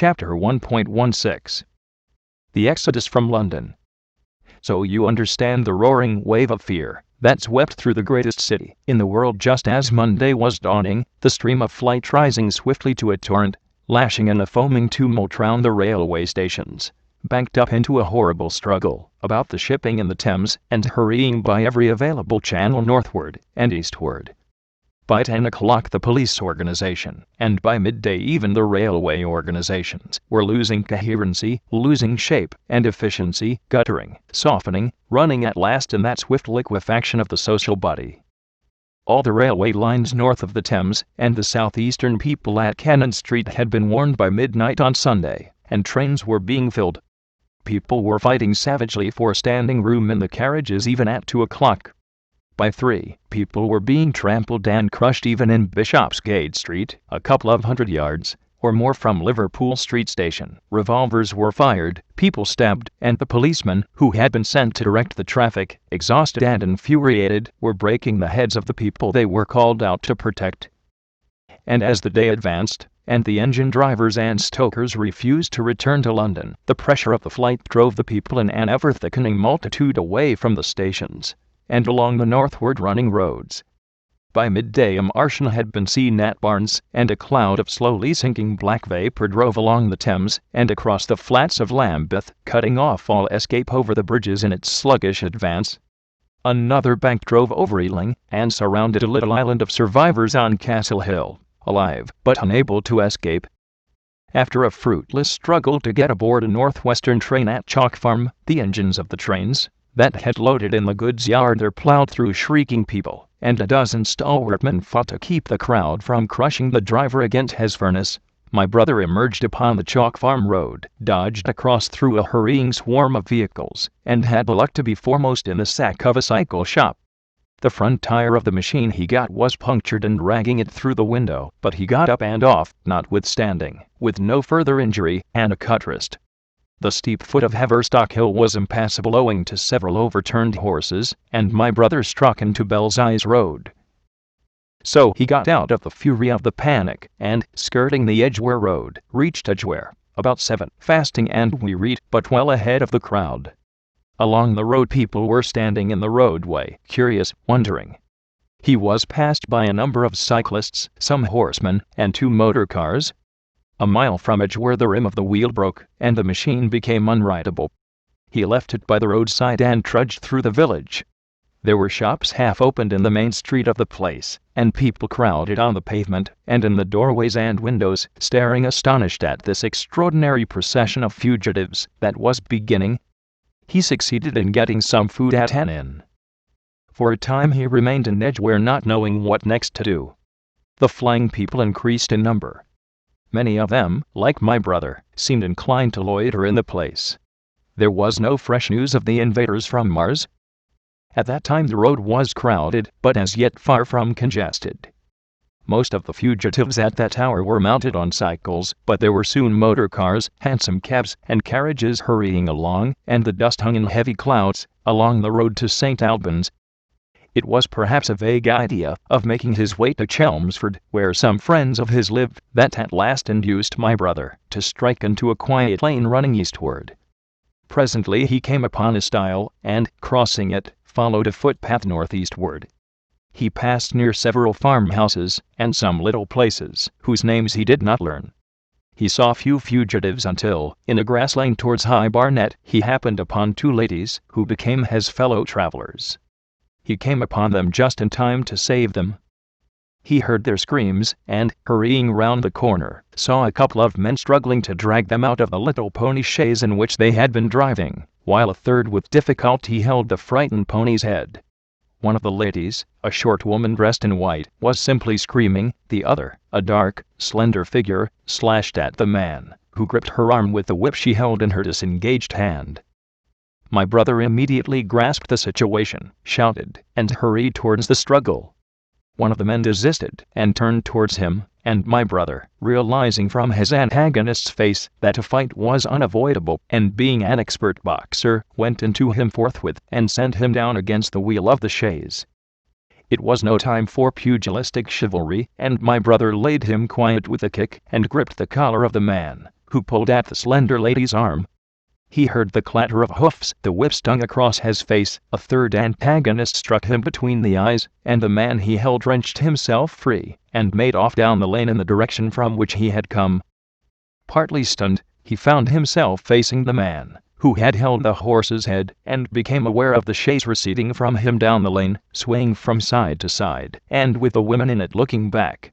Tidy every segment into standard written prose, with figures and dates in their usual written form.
Chapter 1.16. The Exodus from London. So you understand the roaring wave of fear that swept through the greatest city in the world just as Monday was dawning, the stream of flight rising swiftly to a torrent, lashing in a foaming tumult round the railway stations, banked up into a horrible struggle about the shipping in the Thames, and hurrying by every available channel northward and eastward. By 10 o'clock the police organization, and by midday even the railway organizations, were losing coherency, losing shape and efficiency, guttering, softening, running at last in that swift liquefaction of the social body. All the railway lines north of the Thames and the southeastern people at Cannon Street had been warned by midnight on Sunday, and trains were being filled. People were fighting savagely for standing room in the carriages even at 2 o'clock. By 3, people were being trampled and crushed even in Bishopsgate Street, a couple of 100 yards or more from Liverpool Street Station. Revolvers were fired, people stabbed, and the policemen, who had been sent to direct the traffic, exhausted and infuriated, were breaking the heads of the people they were called out to protect. And as the day advanced, and the engine drivers and stokers refused to return to London, the pressure of the flight drove the people in an ever-thickening multitude away from the stations and along the northward running roads. By midday a Martian had been seen at Barnes, and a cloud of slowly sinking black vapor drove along the Thames and across the flats of Lambeth, cutting off all escape over the bridges in its sluggish advance. Another bank drove over Ealing, and surrounded a little island of survivors on Castle Hill, alive but unable to escape. After a fruitless struggle to get aboard a northwestern train at Chalk Farm, the engines of the trains that had loaded in the goods yard there plowed through shrieking people, and a dozen stalwart men fought to keep the crowd from crushing the driver against his furnace. My brother emerged upon the Chalk Farm road, dodged across through a hurrying swarm of vehicles, and had the luck to be foremost in the sack of a cycle shop. The front tire of the machine he got was punctured and dragging it through the window, but he got up and off, notwithstanding, with no further injury, and a cut wrist. The steep foot of Haverstock Hill was impassable owing to several overturned horses, and my brother struck into Belsize Road. So he got out of the fury of the panic, and, skirting the Edgware Road, reached Edgware, about 7, fasting and wearied, but well ahead of the crowd. Along the road people were standing in the roadway, curious, wondering. He was passed by a number of cyclists, some horsemen, and 2 motor cars. A mile from Edgware the rim of the wheel broke, and the machine became unrideable. He left it by the roadside and trudged through the village. There were shops half opened in the main street of the place, and people crowded on the pavement and in the doorways and windows, staring astonished at this extraordinary procession of fugitives that was beginning. He succeeded in getting some food at an inn. For a time he remained in Edgware, not knowing what next to do. The flying people increased in number. Many of them, like my brother, seemed inclined to loiter in the place. There was no fresh news of the invaders from Mars. At that time the road was crowded, but as yet far from congested. Most of the fugitives at that hour were mounted on cycles, but there were soon motor cars, hansom cabs, and carriages hurrying along, and the dust hung in heavy clouds along the road to St. Albans. It was perhaps a vague idea of making his way to Chelmsford, where some friends of his lived, that at last induced my brother to strike into a quiet lane running eastward. Presently he came upon a stile, and, crossing it, followed a footpath northeastward. He passed near several farmhouses, and some little places, whose names he did not learn. He saw few fugitives until, in a grass lane towards High Barnet, he happened upon 2 ladies, who became his fellow travelers. He came upon them just in time to save them. He heard their screams, and, hurrying round the corner, saw a couple of men struggling to drag them out of the little pony chaise in which they had been driving, while a third with difficulty held the frightened pony's head. One of the ladies, a short woman dressed in white, was simply screaming. The other, a dark, slender figure, slashed at the man, who gripped her arm with the whip she held in her disengaged hand. My brother immediately grasped the situation, shouted, and hurried towards the struggle. One of the men desisted and turned towards him, and my brother, realizing from his antagonist's face that a fight was unavoidable, and being an expert boxer, went into him forthwith and sent him down against the wheel of the chaise. It was no time for pugilistic chivalry, and my brother laid him quiet with a kick and gripped the collar of the man, who pulled at the slender lady's arm. He heard the clatter of hoofs, the whip stung across his face, a third antagonist struck him between the eyes, and the man he held wrenched himself free, and made off down the lane in the direction from which he had come. Partly stunned, he found himself facing the man who had held the horse's head, and became aware of the chaise receding from him down the lane, swaying from side to side, and with the women in it looking back.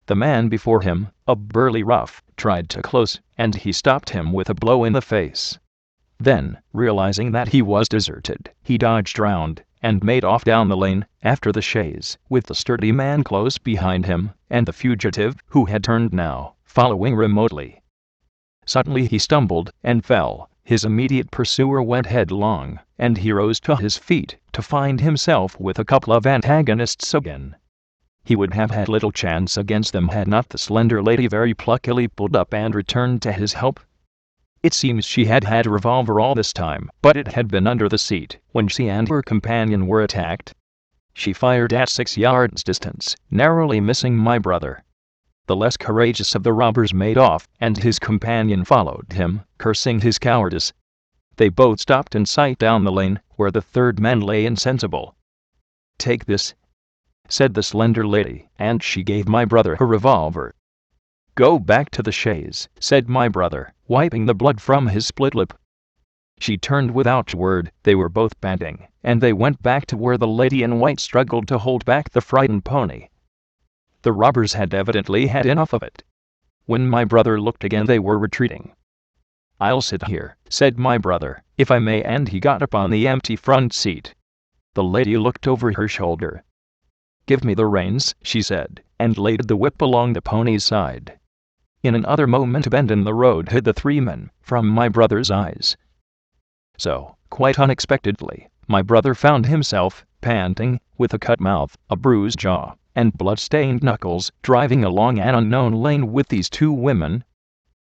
The man before him, a burly rough, tried to close, and he stopped him with a blow in the face. Then, realizing that he was deserted, he dodged round, and made off down the lane, after the chaise, with the sturdy man close behind him, and the fugitive, who had turned now, following remotely. Suddenly he stumbled, and fell. His immediate pursuer went headlong, and he rose to his feet, to find himself with a couple of antagonists again. He would have had little chance against them had not the slender lady very pluckily pulled up and returned to his help. It seems she had had a revolver all this time, but it had been under the seat when she and her companion were attacked. She fired at 6 yards distance, narrowly missing my brother. The less courageous of the robbers made off, and his companion followed him, cursing his cowardice. They both stopped in sight down the lane, where the third man lay insensible. "Take this," said the slender lady, and she gave my brother her revolver. "Go back to the chaise," said my brother, wiping the blood from his split lip. She turned without a word. They were both panting, and they went back to where the lady in white struggled to hold back the frightened pony. The robbers had evidently had enough of it. When my brother looked again, they were retreating. "I'll sit here," said my brother, "if I may," and he got up on the empty front seat. The lady looked over her shoulder. "Give me the reins," she said, and laid the whip along the pony's side. In another moment a bend in the road hid the 3 men from my brother's eyes. So, quite unexpectedly, my brother found himself, panting, with a cut mouth, a bruised jaw, and blood-stained knuckles, driving along an unknown lane with these 2 women.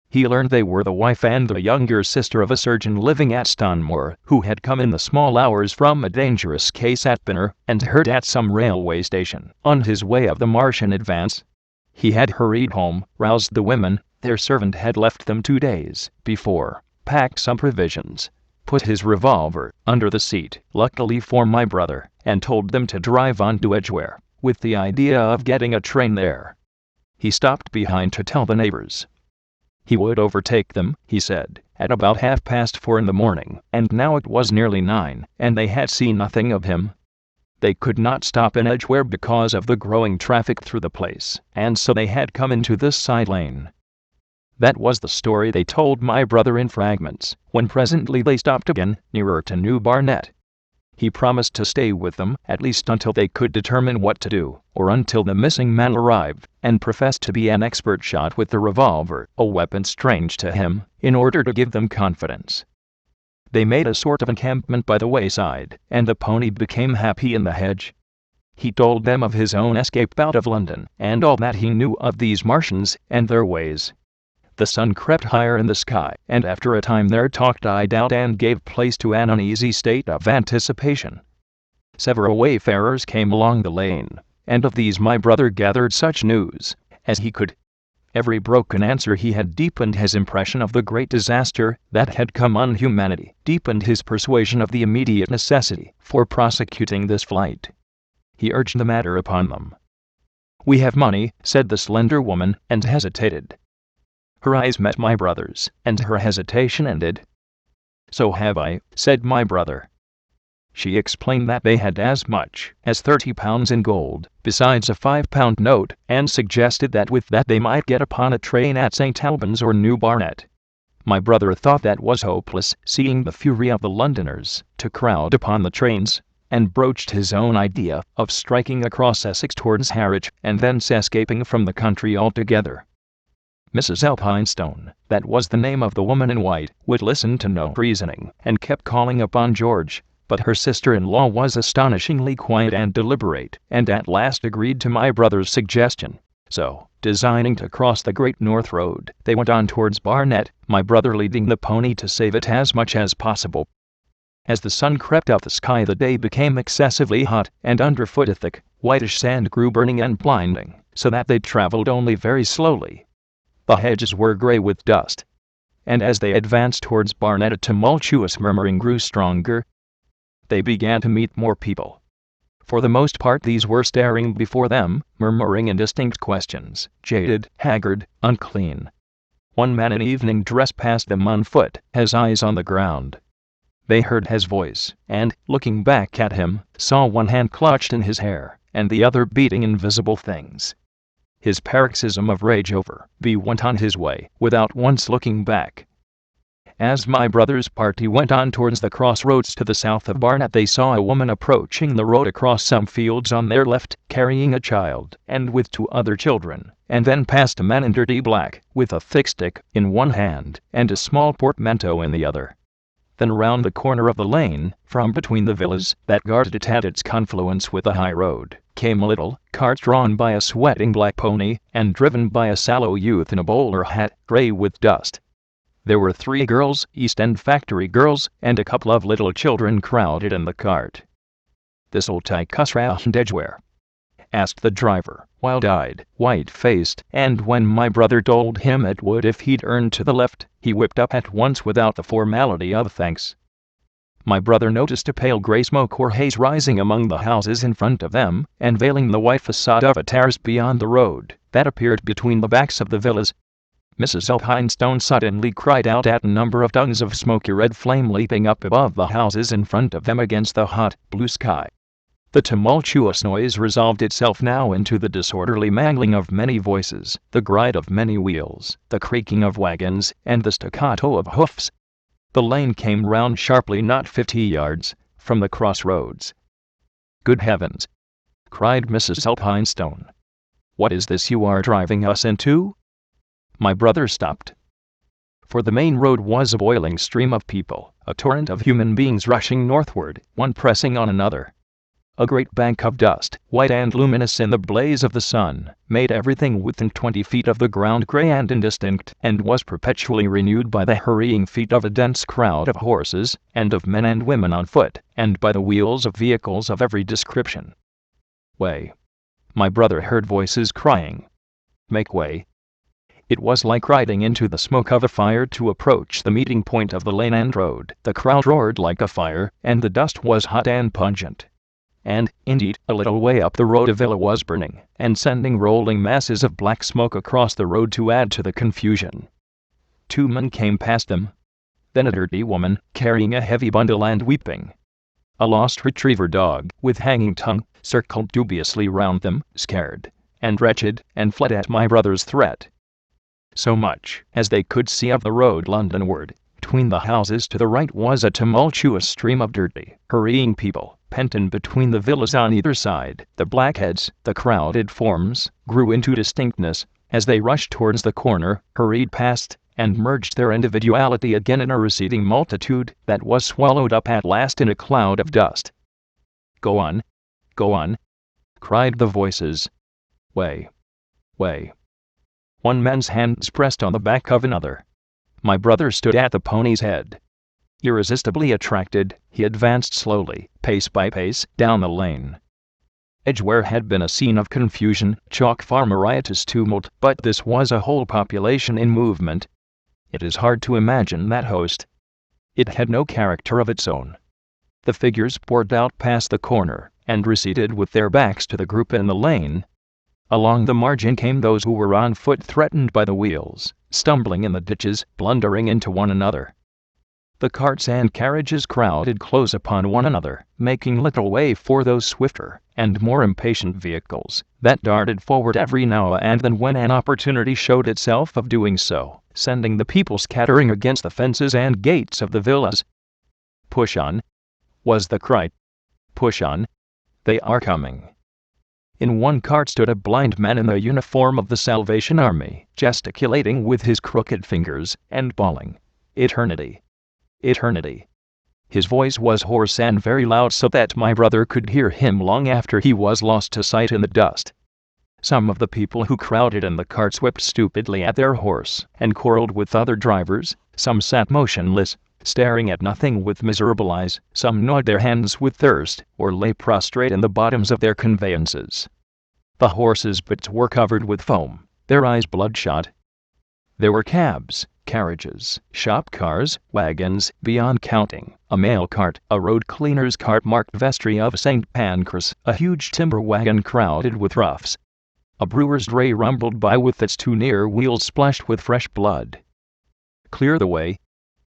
He learned they were the wife and the younger sister of a surgeon living at Stanmore, who had come in the small hours from a dangerous case at Pinner, and heard at some railway station, on his way of the march in advance. He had hurried home, roused the women, their servant had left them 2 days before, packed some provisions, put his revolver under the seat, luckily for my brother, and told them to drive on to Edgware, with the idea of getting a train there. He stopped behind to tell the neighbors. He would overtake them, he said, at about 4:30 in the morning, and now it was nearly 9, and they had seen nothing of him. They could not stop in Edgware because of the growing traffic through the place, and so they had come into this side lane. That was the story they told my brother in fragments, when presently they stopped again, nearer to New Barnet. He promised to stay with them, at least until they could determine what to do, or until the missing man arrived, and professed to be an expert shot with the revolver, a weapon strange to him, in order to give them confidence. They made a sort of encampment by the wayside, and the pony became happy in the hedge. He told them of his own escape out of London, and all that he knew of these Martians and their ways. The sun crept higher in the sky, and after a time their talk died out and gave place to an uneasy state of anticipation. Several wayfarers came along the lane, and of these my brother gathered such news as he could. Every broken answer he had deepened his impression of the great disaster that had come on humanity, deepened his persuasion of the immediate necessity for prosecuting this flight. He urged the matter upon them. "We have money," said the slender woman, and hesitated. Her eyes met my brother's, and her hesitation ended. "So have I," said my brother. She explained that they had as much as £30 in gold, besides a £5 note, and suggested that with that they might get upon a train at St. Albans or New Barnet. My brother thought that was hopeless, seeing the fury of the Londoners to crowd upon the trains, and broached his own idea of striking across Essex towards Harwich, and thence escaping from the country altogether. Mrs. Elphinstone, that was the name of the woman in white, would listen to no reasoning, and kept calling upon George, but her sister-in-law was astonishingly quiet and deliberate, and at last agreed to my brother's suggestion. So, designing to cross the Great North Road, they went on towards Barnet, my brother leading the pony to save it as much as possible. As the sun crept up the sky, the day became excessively hot, and underfoot a thick, whitish sand grew burning and blinding, so that they traveled only very slowly. The hedges were grey with dust, and as they advanced towards Barnet a tumultuous murmuring grew stronger. They began to meet more people. For the most part these were staring before them, murmuring indistinct questions, jaded, haggard, unclean. One man in evening dress passed them on foot, his eyes on the ground. They heard his voice, and, looking back at him, saw one hand clutched in his hair, and the other beating invisible things. His paroxysm of rage over, he went on his way, without once looking back. As my brother's party went on towards the crossroads to the south of Barnet, they saw a woman approaching the road across some fields on their left, carrying a child, and with 2 other children, and then passed a man in dirty black, with a thick stick in one hand, and a small portmanteau in the other. Then round the corner of the lane, from between the villas that guarded it at its confluence with the high road, came a little cart drawn by a sweating black pony, and driven by a sallow youth in a bowler hat, grey with dust. There were 3 girls, East End factory girls, and a couple of little children crowded in the cart. "This'll take us round Edgware?" asked the driver, wild-eyed, white-faced, and when my brother told him it would if he'd turned to the left, he whipped up at once without the formality of thanks. My brother noticed a pale grey smoke or haze rising among the houses in front of them, and veiling the white facade of a terrace beyond the road, that appeared between the backs of the villas. Mrs. Elphinstone suddenly cried out at a number of tongues of smoky red flame leaping up above the houses in front of them against the hot, blue sky. The tumultuous noise resolved itself now into the disorderly mangling of many voices, the gride of many wheels, the creaking of wagons, and the staccato of hoofs. The lane came round sharply not 50 yards from the crossroads. "Good heavens!" cried Mrs. Elphinstone. "What is this you are driving us into?" My brother stopped. For the main road was a boiling stream of people, a torrent of human beings rushing northward, one pressing on another. A great bank of dust, white and luminous in the blaze of the sun, made everything within 20 feet of the ground grey and indistinct, and was perpetually renewed by the hurrying feet of a dense crowd of horses, and of men and women on foot, and by the wheels of vehicles of every description. "Way!" My brother heard voices crying. "Make way!" It was like riding into the smoke of a fire to approach the meeting point of the lane and road. The crowd roared like a fire, and the dust was hot and pungent. And, indeed, a little way up the road a villa was burning, and sending rolling masses of black smoke across the road to add to the confusion. 2 men came past them. Then a dirty woman, carrying a heavy bundle and weeping. A lost retriever dog, with hanging tongue, circled dubiously round them, scared and wretched, and fled at my brother's threat. So much as they could see of the road Londonward, between the houses to the right was a tumultuous stream of dirty, hurrying people, pent in between the villas on either side. The black heads, the crowded forms, grew into distinctness, as they rushed towards the corner, hurried past, and merged their individuality again in a receding multitude that was swallowed up at last in a cloud of dust. "Go on! Go on!" cried the voices. "Way! Way!" One man's hands pressed on the back of another. My brother stood at the pony's head. Irresistibly attracted, he advanced slowly, pace by pace, down the lane. Edgware had been a scene of confusion, chalk farm riotous tumult, but this was a whole population in movement. It is hard to imagine that host. It had no character of its own. The figures poured out past the corner, and receded with their backs to the group in the lane. Along the margin came those who were on foot, threatened by the wheels, stumbling in the ditches, blundering into one another. The carts and carriages crowded close upon one another, making little way for those swifter and more impatient vehicles that darted forward every now and then when an opportunity showed itself of doing so, sending the people scattering against the fences and gates of the villas. "Push on!" was the cry. "Push on! They are coming!" In one cart stood a blind man in the uniform of the Salvation Army, gesticulating with his crooked fingers, and bawling, "Eternity! Eternity!" His voice was hoarse and very loud, so that my brother could hear him long after he was lost to sight in the dust. Some of the people who crowded in the carts whipped stupidly at their horse, and quarreled with other drivers. Some sat motionless, staring at nothing with miserable eyes. Some gnawed their hands with thirst, or lay prostrate in the bottoms of their conveyances. The horses' bits were covered with foam, their eyes bloodshot. There were cabs carriages, shop cars, wagons, beyond counting, a mail cart, a road cleaner's cart marked Vestry of St. Pancras, a huge timber wagon crowded with roughs. A brewer's dray rumbled by with its two near wheels splashed with fresh blood. "Clear the way!"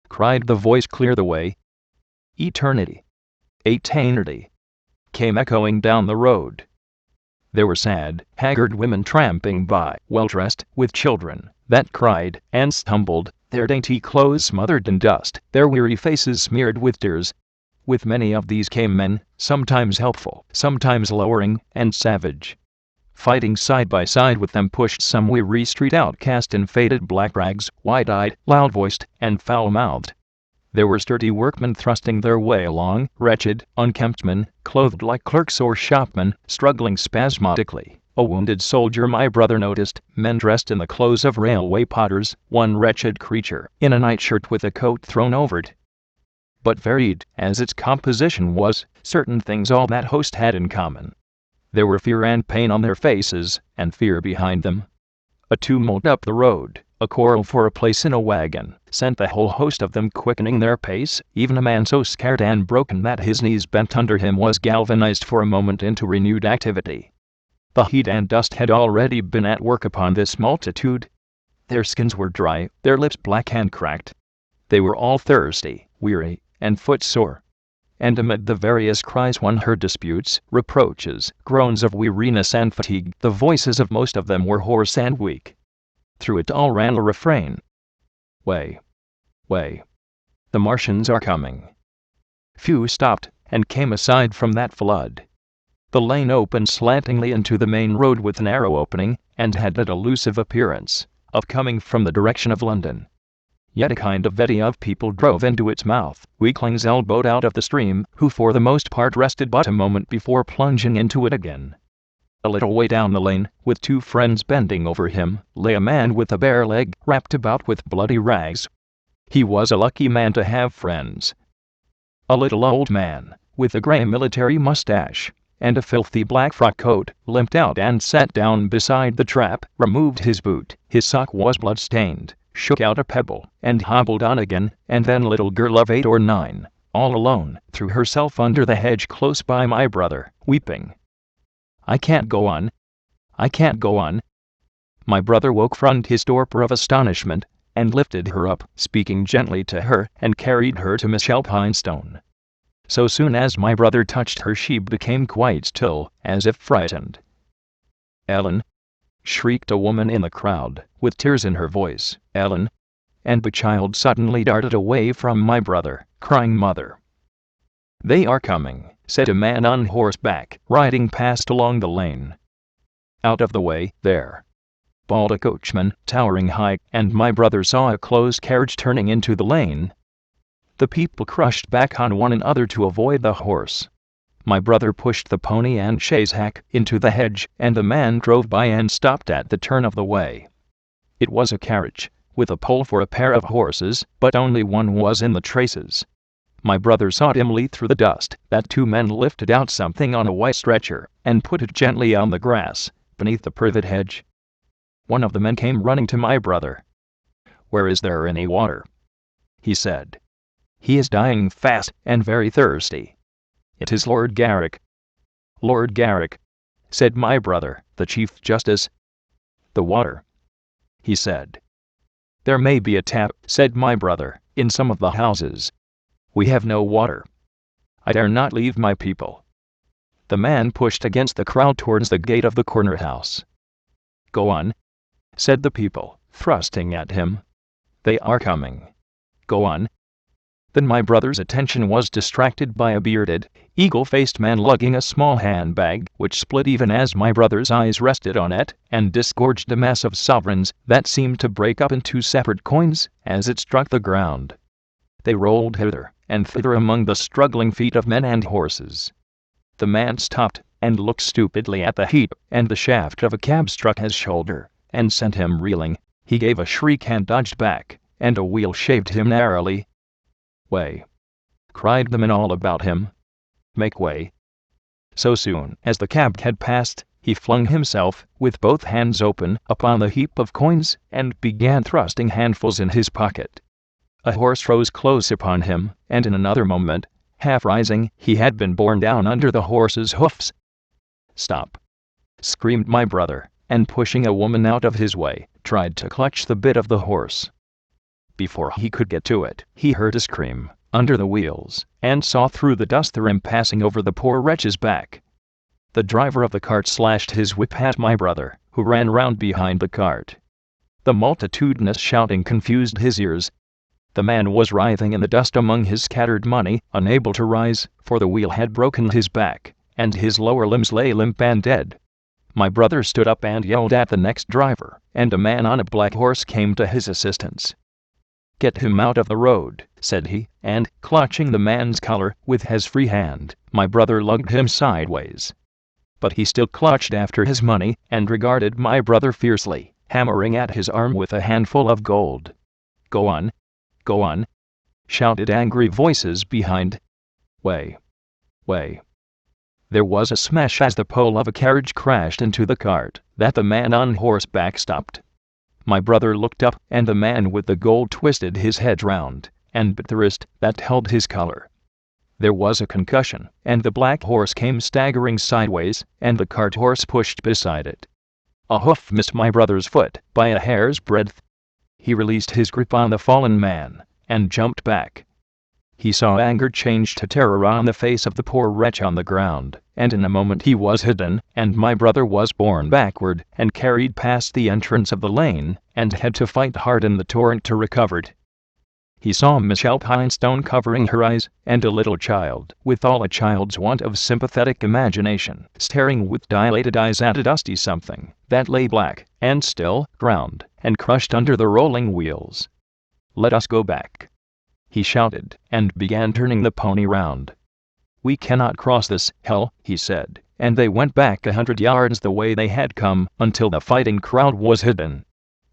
cried the voice, "clear the way!" Eternity, eternity, came echoing down the road. There were sad, haggard women tramping by, well-dressed, with children, that cried and stumbled, their dainty clothes smothered in dust, their weary faces smeared with tears. With many of these came men, sometimes helpful, sometimes lowering and savage. Fighting side by side with them pushed some weary street outcast in faded black rags, wide-eyed, loud-voiced, and foul-mouthed. There were sturdy workmen thrusting their way along, wretched, unkempt men, clothed like clerks or shopmen, struggling spasmodically. A wounded soldier my brother noticed, men dressed in the clothes of railway potters, one wretched creature, in a nightshirt with a coat thrown over it. But varied as its composition was, certain things all that host had in common. There were fear and pain on their faces, and fear behind them. A tumult up the road, a quarrel for a place in a wagon, sent the whole host of them quickening their pace. Even a man so scared and broken that his knees bent under him was galvanized for a moment into renewed activity. The heat and dust had already been at work upon this multitude. Their skins were dry, their lips black and cracked. They were all thirsty, weary, and footsore. And amid the various cries one heard disputes, reproaches, groans of weariness and fatigue. The voices of most of them were hoarse and weak. Through it all ran a refrain. "Way! Way! The Martians are coming!" Few stopped, and came aside from that flood. The lane opened slantingly into the main road with a narrow opening, and had that elusive appearance of coming from the direction of London. Yet a kind of eddy of people drove into its mouth, weaklings elbowed out of the stream, who for the most part rested but a moment before plunging into it again. A little way down the lane, with two friends bending over him, lay a man with a bare leg, wrapped about with bloody rags. He was a lucky man to have friends. A little old man, with a grey military mustache, and a filthy black frock coat, limped out and sat down beside the trap, removed his boot, his sock was blood-stained, shook out a pebble, and hobbled on again, and then a little girl of 8 or 9, all alone, threw herself under the hedge close by my brother, weeping. "I can't go on. I can't go on." My brother woke from his torpor of astonishment, and lifted her up, speaking gently to her, and carried her to Miss Elphinstone. So soon as my brother touched her she became quite still, as if frightened. "Ellen!" shrieked a woman in the crowd, with tears in her voice, "Ellen!" And the child suddenly darted away from my brother, crying, "Mother!" "They are coming," said a man on horseback, riding past along the lane. "Out of the way, there!" bawled a coachman, towering high, and my brother saw a closed carriage turning into the lane. The people crushed back on one another to avoid the horse. My brother pushed the pony and chaise hack into the hedge, and the man drove by and stopped at the turn of the way. It was a carriage, with a pole for a pair of horses, but only one was in the traces. My brother saw dimly through the dust that 2 men lifted out something on a white stretcher, and put it gently on the grass, beneath the privet hedge. One of the men came running to my brother. "Where is there any water?" he said. "He is dying fast, and very thirsty." "It is Lord Garrick." "Lord Garrick," said my brother, "the Chief Justice." "The water," he said. "There may be a tap," said my brother, "in some of the houses. We have no water. I dare not leave my people." The man pushed against the crowd towards the gate of the corner house. "Go on," said the people, thrusting at him. "They are coming. Go on." Then my brother's attention was distracted by a bearded, eagle-faced man lugging a small handbag, which split even as my brother's eyes rested on it, and disgorged a mass of sovereigns that seemed to break up into separate coins as it struck the ground. They rolled hither and thither among the struggling feet of men and horses. The man stopped and looked stupidly at the heap, and the shaft of a cab struck his shoulder and sent him reeling. He gave a shriek and dodged back, and a wheel shaved him narrowly. "Way!" cried the men all about him. "Make way!" So soon as the cab had passed, He flung himself, with both hands open, upon the heap of coins, and began thrusting handfuls in his pocket. A horse rose close upon him, and in another moment, half rising, he had been borne down under the horse's hoofs. "Stop!" screamed my brother, and pushing a woman out of his way, tried to clutch the bit of the horse. Before he could get to it, he heard a scream under the wheels, and saw through the dust the rim passing over the poor wretch's back. The driver of the cart slashed his whip at my brother, who ran round behind the cart. The multitudinous shouting confused his ears. The man was writhing in the dust among his scattered money, unable to rise, for the wheel had broken his back, and his lower limbs lay limp and dead. My brother stood up and yelled at the next driver, and a man on a black horse came to his assistance. "Get him out of the road," said he, and, clutching the man's collar with his free hand, my brother lugged him sideways. But he still clutched after his money, and regarded my brother fiercely, hammering at his arm with a handful of gold. "Go on! Go on!" shouted angry voices behind. "Way! Way!" There was a smash as the pole of a carriage crashed into the cart, that the man on horseback stopped. My brother looked up, and the man with the gold twisted his head round, and bit the wrist that held his collar. There was a concussion, and the black horse came staggering sideways, and the cart horse pushed beside it. A hoof missed my brother's foot by a hair's breadth. He released his grip on the fallen man, and jumped back. He saw anger change to terror on the face of the poor wretch on the ground, and in a moment he was hidden, and my brother was borne backward and carried past the entrance of the lane, and had to fight hard in the torrent to recover it. He saw Michelle Pinestone covering her eyes, and a little child, with all a child's want of sympathetic imagination, staring with dilated eyes at a dusty something that lay black and still, ground, and crushed under the rolling wheels. "Let us go back," he shouted, and began turning the pony round. "We cannot cross this hell," he said, and they went back 100 yards the way they had come, until the fighting crowd was hidden.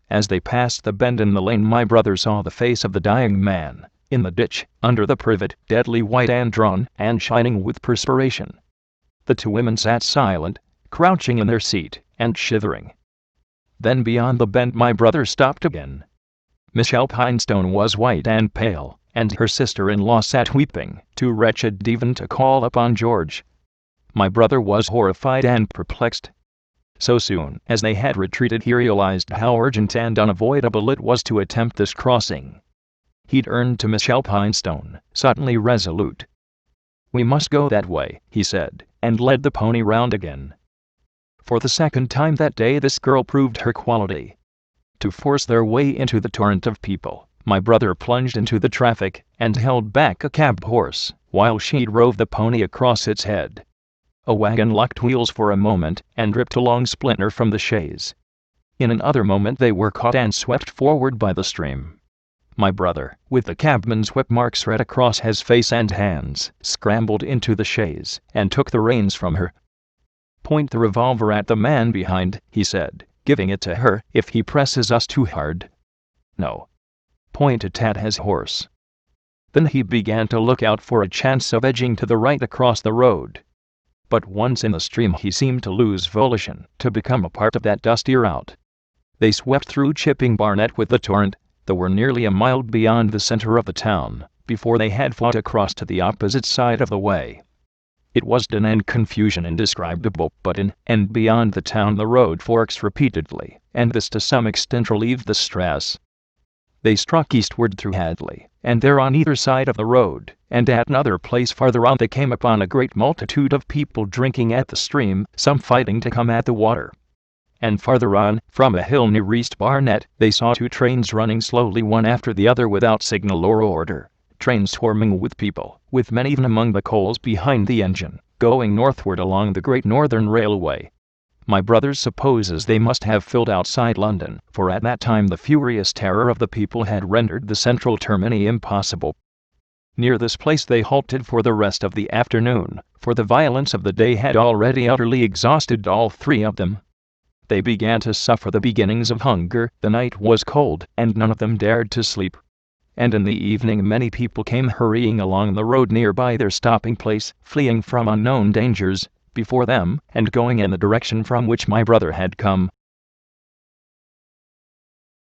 As they passed the bend in the lane, my brother saw the face of the dying man, in the ditch, under the privet, deadly white and drawn, and shining with perspiration. The two women sat silent, crouching in their seat, and shivering. Then beyond the bend my brother stopped again. Michelle Pinestone was white and pale, and her sister-in-law sat weeping, too wretched even to call upon George. My brother was horrified and perplexed. So soon as they had retreated, he realized how urgent and unavoidable it was to attempt this crossing. He turned to Michelle Pinestone, suddenly resolute. "We must go that way," he said, and led the pony round again. For the second time that day this girl proved her quality. To force their way into the torrent of people, my brother plunged into the traffic, and held back a cab horse, while she drove the pony across its head. A wagon locked wheels for a moment, and ripped a long splinter from the chaise. In another moment they were caught and swept forward by the stream. My brother, with the cabman's whip marks red across his face and hands, scrambled into the chaise, and took the reins from her. "Point the revolver at the man behind," he said, giving it to her. "If he presses us too hard." "No. Point it at his horse." Then he began to look out for a chance of edging to the right across the road. But once in the stream he seemed to lose volition, to become a part of that dusty rout. They swept through Chipping Barnet with the torrent. They were nearly a mile beyond the center of the town, before they had fought across to the opposite side of the way. It was din and confusion indescribable, but in and beyond the town the road forks repeatedly, and this to some extent relieved the stress. They struck eastward through Hadley, and there on either side of the road, and at another place farther on they came upon a great multitude of people drinking at the stream, some fighting to come at the water. And farther on, from a hill near East Barnet, they saw two trains running slowly one after the other without signal or order, trains swarming with people, with men even among the coals behind the engine, going northward along the Great Northern Railway. My brother supposes they must have filled outside London, for at that time the furious terror of the people had rendered the central termini impossible. Near this place they halted for the rest of the afternoon, for the violence of the day had already utterly exhausted all three of them. They began to suffer the beginnings of hunger, the night was cold, and none of them dared to sleep. And in the evening many people came hurrying along the road nearby their stopping place, fleeing from unknown dangers. before them, and going in the direction from which my brother had come,